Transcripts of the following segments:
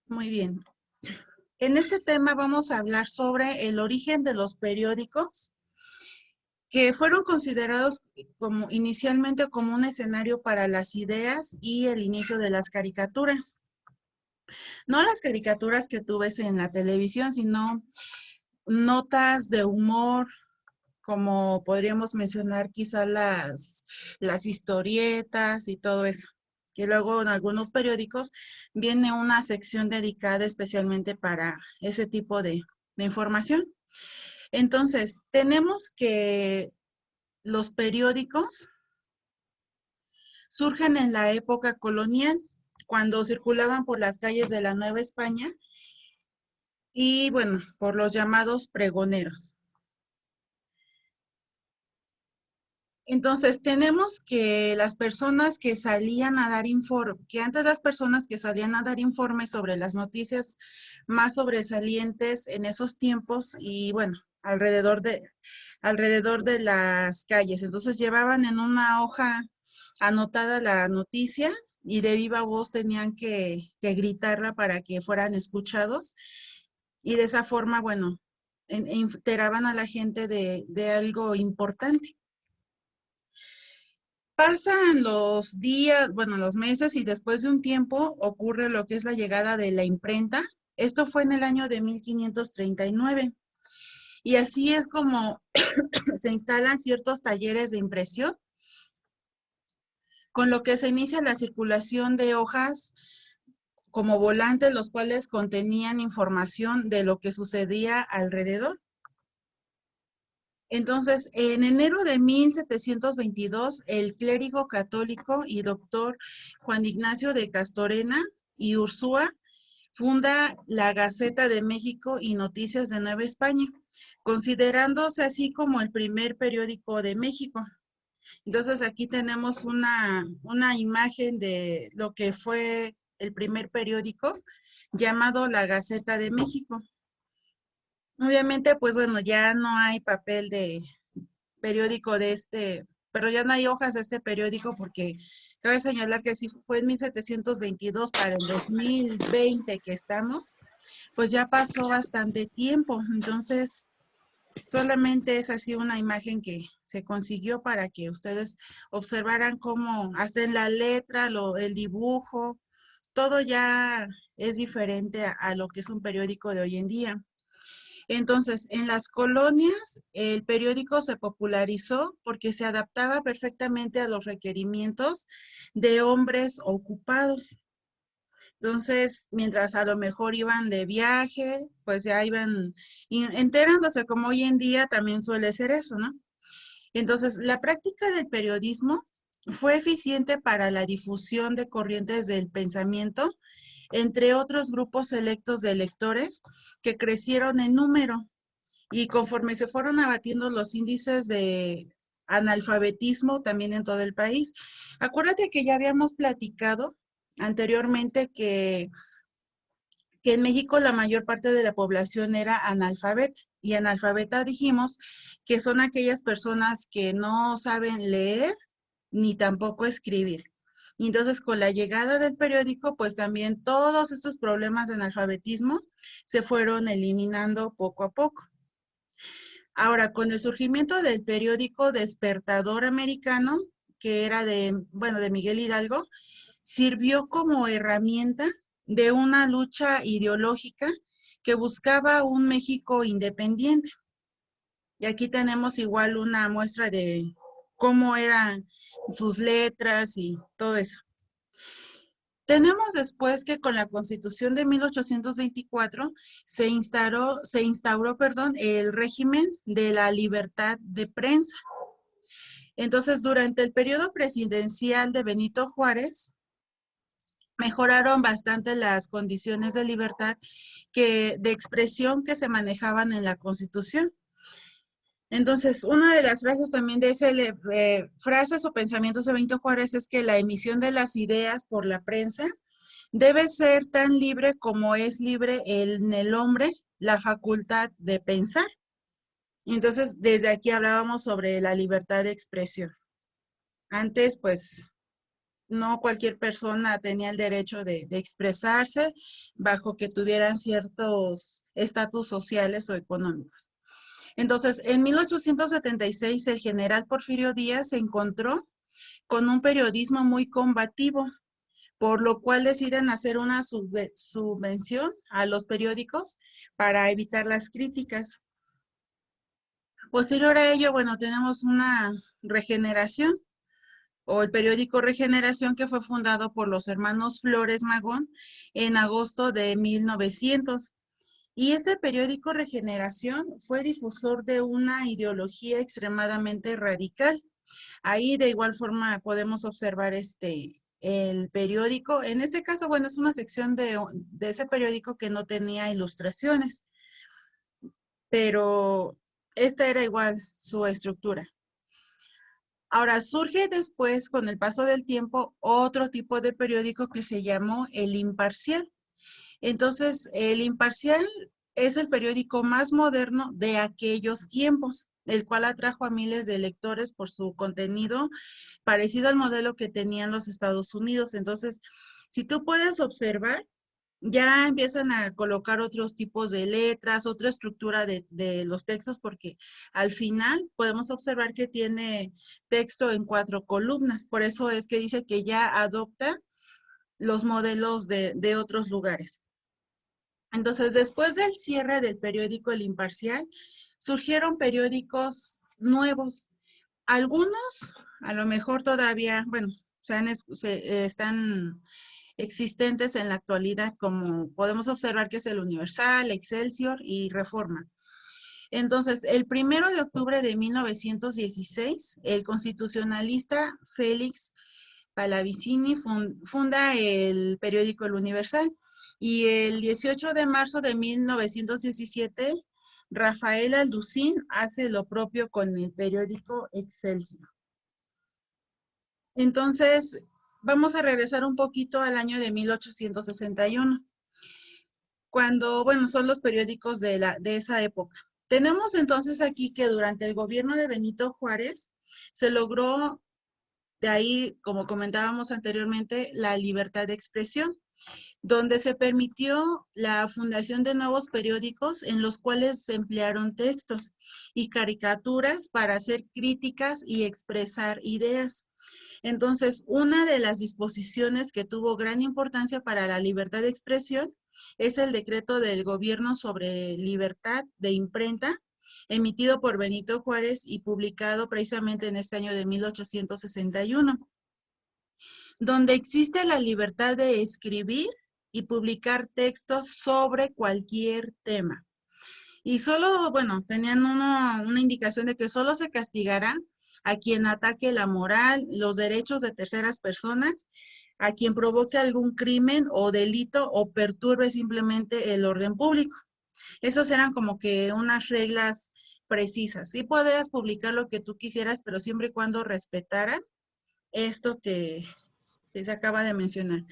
Muy bien. En este tema vamos a hablar sobre el origen de los periódicos que fueron considerados como inicialmente como un escenario para las ideas y el inicio de las caricaturas. No las caricaturas que tú ves en la televisión, sino notas de humor, como podríamos mencionar quizá las historietas y todo eso. Que luego en algunos periódicos viene una sección dedicada especialmente para ese tipo de información. Entonces, tenemos que los periódicos surgen en la época colonial, cuando circulaban por las calles de la Nueva España y, bueno, por los llamados pregoneros. Entonces, tenemos que las personas que salían a dar informe, que antes las personas que salían a dar informes sobre las noticias más sobresalientes en esos tiempos y, bueno, alrededor de las calles. Entonces, llevaban en una hoja anotada la noticia y de viva voz tenían que gritarla para que fueran escuchados y de esa forma, bueno, enteraban a la gente de algo importante. Pasan los días, bueno, los meses y después de un tiempo ocurre lo que es la llegada de la imprenta. Esto fue en el año de 1539 y así es como se instalan ciertos talleres de impresión, con lo que se inicia la circulación de hojas como volantes, los cuales contenían información de lo que sucedía alrededor. Entonces, en enero de 1722, el clérigo católico y doctor Juan Ignacio de Castorena y Ursúa funda la Gaceta de México y Noticias de Nueva España, considerándose así como el primer periódico de México. Entonces, aquí tenemos una imagen de lo que fue el primer periódico llamado la Gaceta de México. Obviamente, pues bueno, ya no hay papel de periódico de pero ya no hay hojas de este periódico porque cabe señalar que si fue en 1722 para el 2020 que estamos, pues ya pasó bastante tiempo. Entonces, solamente es así una imagen que se consiguió para que ustedes observaran cómo hacen la letra, el dibujo, todo ya es diferente a lo que es un periódico de hoy en día. Entonces, en las colonias, el periódico se popularizó porque se adaptaba perfectamente a los requerimientos de hombres ocupados. Entonces, mientras a lo mejor iban de viaje, pues ya iban enterándose, como hoy en día también suele ser eso, ¿no? Entonces, la práctica del periodismo fue eficiente para la difusión de corrientes del pensamiento, entre otros grupos selectos de lectores que crecieron en número. Y conforme se fueron abatiendo los índices de analfabetismo también en todo el país. Acuérdate que ya habíamos platicado anteriormente que en México la mayor parte de la población era analfabeta. Y analfabeta dijimos que son aquellas personas que no saben leer ni tampoco escribir. Y entonces con la llegada del periódico, pues también todos estos problemas de analfabetismo se fueron eliminando poco a poco. Ahora, con el surgimiento del periódico Despertador Americano, que era bueno, de Miguel Hidalgo, sirvió como herramienta de una lucha ideológica que buscaba un México independiente. Y aquí tenemos igual una muestra de cómo eran sus letras y todo eso. Tenemos después que con la Constitución de 1824 se instauró, el régimen de la libertad de prensa. Entonces, durante el periodo presidencial de Benito Juárez, mejoraron bastante las condiciones de libertad de expresión que se manejaban en la Constitución. Entonces, una de las frases también de frases o pensamientos de Benito Juárez es que la emisión de las ideas por la prensa debe ser tan libre como es libre en el hombre la facultad de pensar. Entonces, desde aquí hablábamos sobre la libertad de expresión. Antes, pues, no cualquier persona tenía el derecho de expresarse bajo que tuvieran ciertos estatus sociales o económicos. Entonces, en 1876, el general Porfirio Díaz se encontró con un periodismo muy combativo, por lo cual deciden hacer una subvención a los periódicos para evitar las críticas. Posterior a ello, bueno, tenemos una regeneración o el periódico Regeneración, que fue fundado por los hermanos Flores Magón en agosto de 1900. Y este periódico Regeneración fue difusor de una ideología extremadamente radical. Ahí de igual forma podemos observar el periódico. En este caso, bueno, es una sección de ese periódico que no tenía ilustraciones, pero esta era igual su estructura. Ahora surge después, con el paso del tiempo, otro tipo de periódico que se llamó El Imparcial. Entonces, El Imparcial es el periódico más moderno de aquellos tiempos, el cual atrajo a miles de lectores por su contenido parecido al modelo que tenían los Estados Unidos. Entonces, si tú puedes observar, ya empiezan a colocar otros tipos de letras, otra estructura de los textos, porque al final podemos observar que tiene texto en 4 columnas. Por eso es que dice que ya adopta los modelos de otros lugares. Entonces, después del cierre del periódico El Imparcial, surgieron periódicos nuevos. Algunos, a lo mejor todavía, bueno, están existentes en la actualidad, como podemos observar que es el Universal, Excelsior y Reforma. Entonces, el 1 de octubre de 1916, el constitucionalista Félix Pallavicini funda el periódico El Universal, y el 18 de marzo de 1917, Rafael Alducín hace lo propio con el periódico Excelsior. Entonces, vamos a regresar un poquito al año de 1861, cuando, bueno, son los periódicos de esa época. Tenemos entonces aquí que durante el gobierno de Benito Juárez se logró, de ahí, como comentábamos anteriormente, la libertad de expresión, donde se permitió la fundación de nuevos periódicos en los cuales se emplearon textos y caricaturas para hacer críticas y expresar ideas. Entonces, una de las disposiciones que tuvo gran importancia para la libertad de expresión es el decreto del gobierno sobre libertad de imprenta, emitido por Benito Juárez y publicado precisamente en este año de 1861, donde existe la libertad de escribir y publicar textos sobre cualquier tema. Y solo, bueno, tenían una indicación de que solo se castigará a quien ataque la moral, los derechos de terceras personas, a quien provoque algún crimen o delito o perturbe simplemente el orden público. Esos eran como que unas reglas precisas. Sí podías publicar lo que tú quisieras, pero siempre y cuando respetaran esto que se acaba de mencionar.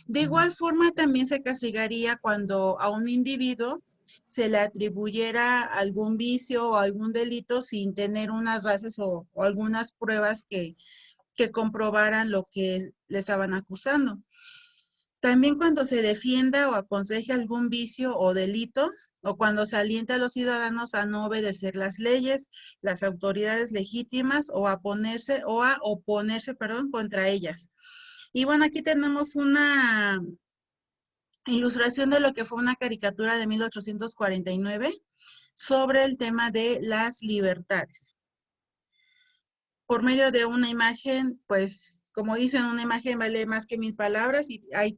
De igual forma, también se castigaría cuando a un individuo se le atribuyera algún vicio o algún delito sin tener unas bases o algunas pruebas que comprobaran lo que le estaban acusando. También cuando se defienda o aconseje algún vicio o delito, o cuando se alienta a los ciudadanos a no obedecer las leyes, las autoridades legítimas o a oponerse, contra ellas. Y bueno, aquí tenemos una ilustración de lo que fue una caricatura de 1849 sobre el tema de las libertades. Por medio de una imagen, pues, como dicen, una imagen vale más que 1000 palabras, y ahí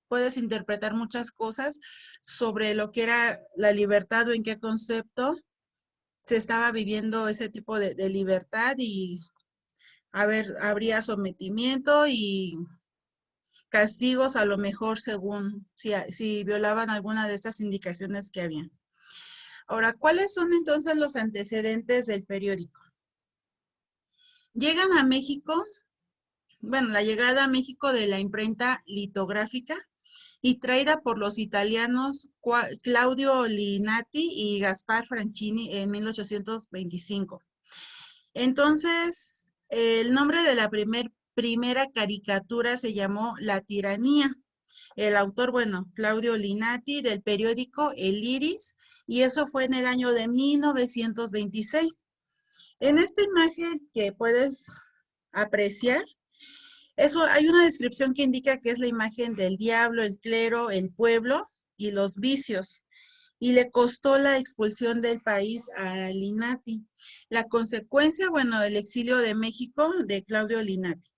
puedes interpretar muchas cosas sobre lo que era la libertad o en qué concepto se estaba viviendo ese tipo de libertad, y habría sometimiento y castigos a lo mejor según si violaban alguna de estas indicaciones que habían. Ahora, ¿cuáles son entonces los antecedentes del periódico? Llegan a México, bueno, la llegada a México de la imprenta litográfica y traída por los italianos Claudio Linati y Gaspar Franchini en 1825. Entonces, el nombre de la primer primera caricatura se llamó La Tiranía. El autor, bueno, Claudio Linati, del periódico El Iris, y eso fue en el año de 1926. En esta imagen que puedes apreciar, eso, hay una descripción que indica que es la imagen del diablo, el clero, el pueblo y los vicios. Y le costó la expulsión del país a Linati. La consecuencia, bueno, el exilio de México de Claudio Linati.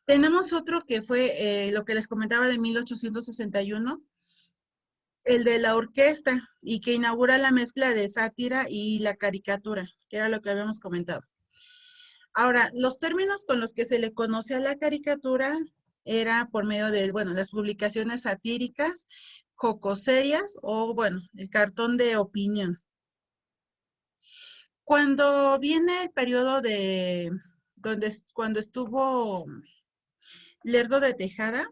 Tenemos otro que fue lo que les comentaba de 1861, el de la orquesta, y que inaugura la mezcla de sátira y la caricatura, que era lo que habíamos comentado. Ahora, los términos con los que se le conoce a la caricatura era por medio de, bueno, las publicaciones satíricas, jocoserias o, bueno, el cartón de opinión. Cuando viene el periodo de, cuando estuvo Lerdo de Tejada,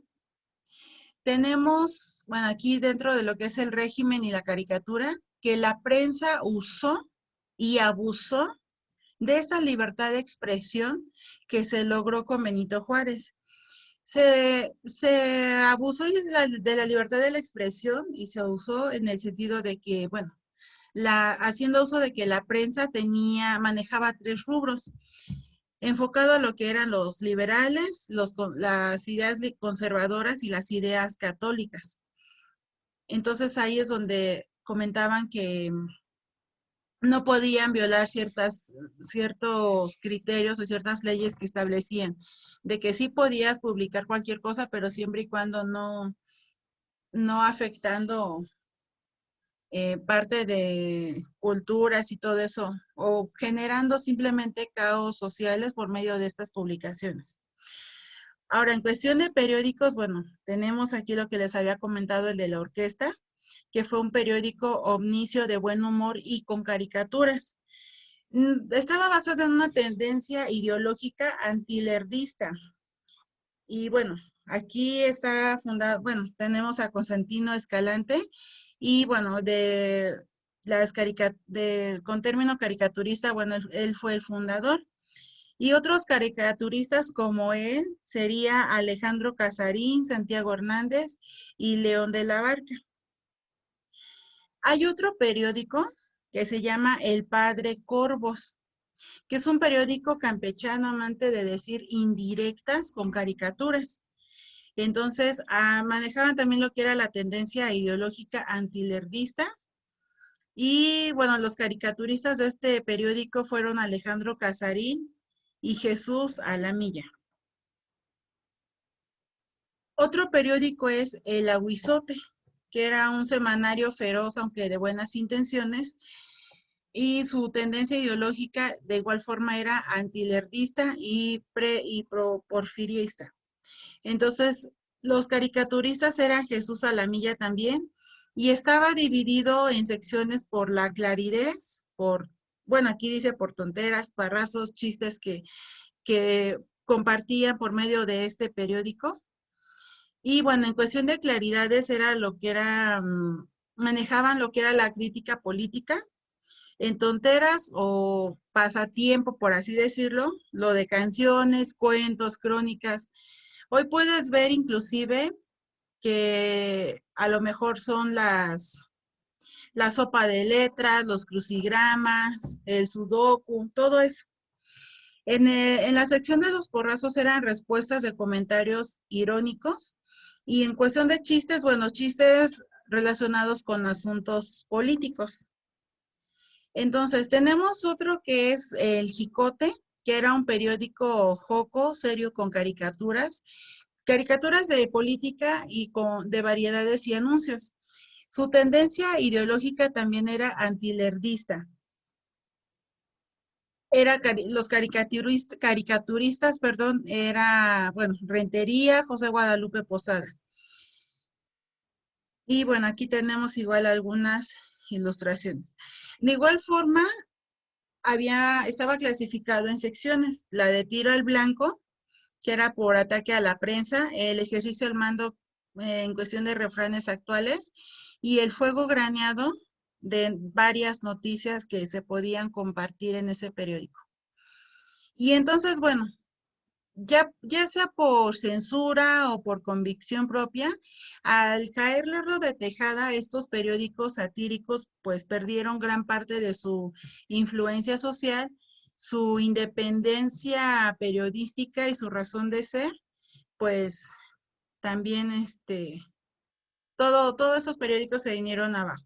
tenemos, bueno, aquí dentro de lo que es el régimen y la caricatura, que la prensa usó y abusó de esa libertad de expresión que se logró con Benito Juárez. Se abusó de la libertad de la expresión y se usó en el sentido de que, bueno, haciendo uso de que la prensa manejaba tres rubros, enfocado a lo que eran los liberales, las ideas conservadoras y las ideas católicas. Entonces ahí es donde comentaban que no podían violar ciertos criterios o ciertas leyes que establecían, de que sí podías publicar cualquier cosa, pero siempre y cuando no afectando parte de culturas y todo eso, o generando simplemente caos sociales por medio de estas publicaciones. Ahora, en cuestión de periódicos, bueno, tenemos aquí lo que les había comentado, el de la orquesta, que fue un periódico omniscio de buen humor y con caricaturas. Estaba basado en una tendencia ideológica antilerdista. Y bueno, aquí está fundado, bueno, tenemos a Constantino Escalante y bueno, con término caricaturista, bueno, él fue el fundador. Y otros caricaturistas como él sería Alejandro Casarín, Santiago Hernández y León de la Barca. Hay otro periódico que se llama El Padre Corvos, que es un periódico campechano amante de decir indirectas con caricaturas. Entonces, manejaban también lo que era la tendencia ideológica antilerdista. Y bueno, los caricaturistas de este periódico fueron Alejandro Casarín y Jesús Alamilla. Otro periódico es El Aguizote, que era un semanario feroz, aunque de buenas intenciones, y su tendencia ideológica de igual forma era antilerdista y pro-porfirista. Entonces, los caricaturistas eran Jesús Alamilla también, y estaba dividido en secciones por la claridez, bueno, aquí dice por tonteras, parrazos, chistes que compartían por medio de este periódico. Y bueno, en cuestión de claridades era lo que era, manejaban lo que era la crítica política, en tonteras o pasatiempo, por así decirlo, lo de canciones, cuentos, crónicas. Hoy puedes ver inclusive que a lo mejor son la sopa de letras, los crucigramas, el sudoku, todo eso. En la sección de los porrazos eran respuestas de comentarios irónicos y en cuestión de chistes, bueno, chistes relacionados con asuntos políticos. Entonces, tenemos otro que es El Jicote, que era un periódico joco, serio, con caricaturas de política y de variedades y anuncios. Su tendencia ideológica también era antilerdista. Los caricaturistas, perdón, era, bueno, Rentería, José Guadalupe Posada. Y bueno, aquí tenemos igual algunas ilustraciones. De igual forma, estaba clasificado en secciones, la de tiro al blanco, que era por ataque a la prensa, el ejercicio del mando en cuestión de refranes actuales y el fuego graneado de varias noticias que se podían compartir en ese periódico. Y entonces, bueno, ya sea por censura o por convicción propia, al caerle de tejada, estos periódicos satíricos pues perdieron gran parte de su influencia social, su independencia periodística y su razón de ser, pues también todos esos periódicos se vinieron abajo.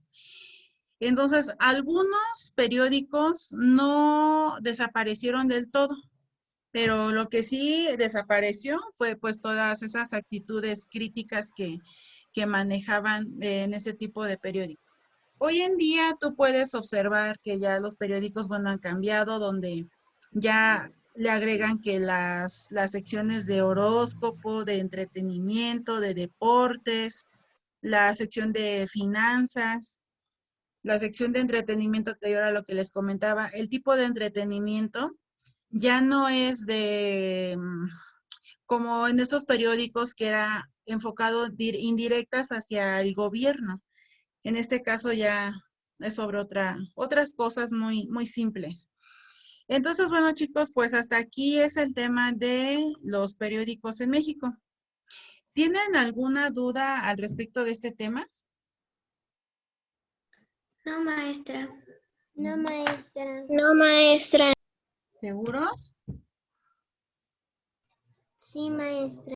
Entonces, algunos periódicos no desaparecieron del todo, pero lo que sí desapareció fue pues todas esas actitudes críticas que manejaban en ese tipo de periódicos. Hoy en día tú puedes observar que ya los periódicos, bueno, han cambiado, donde ya le agregan que las secciones de horóscopo, de entretenimiento, de deportes, la sección de finanzas, la sección de entretenimiento, que era lo que les comentaba, el tipo de entretenimiento ya no es como en estos periódicos que era enfocado indirectas hacia el gobierno. En este caso ya es sobre otras cosas muy, muy simples. Entonces, bueno, chicos, pues hasta aquí es el tema de los periódicos en México. ¿Tienen alguna duda al respecto de este tema? No, maestra. No, maestra. No, maestra. ¿Seguros? Sí, maestra.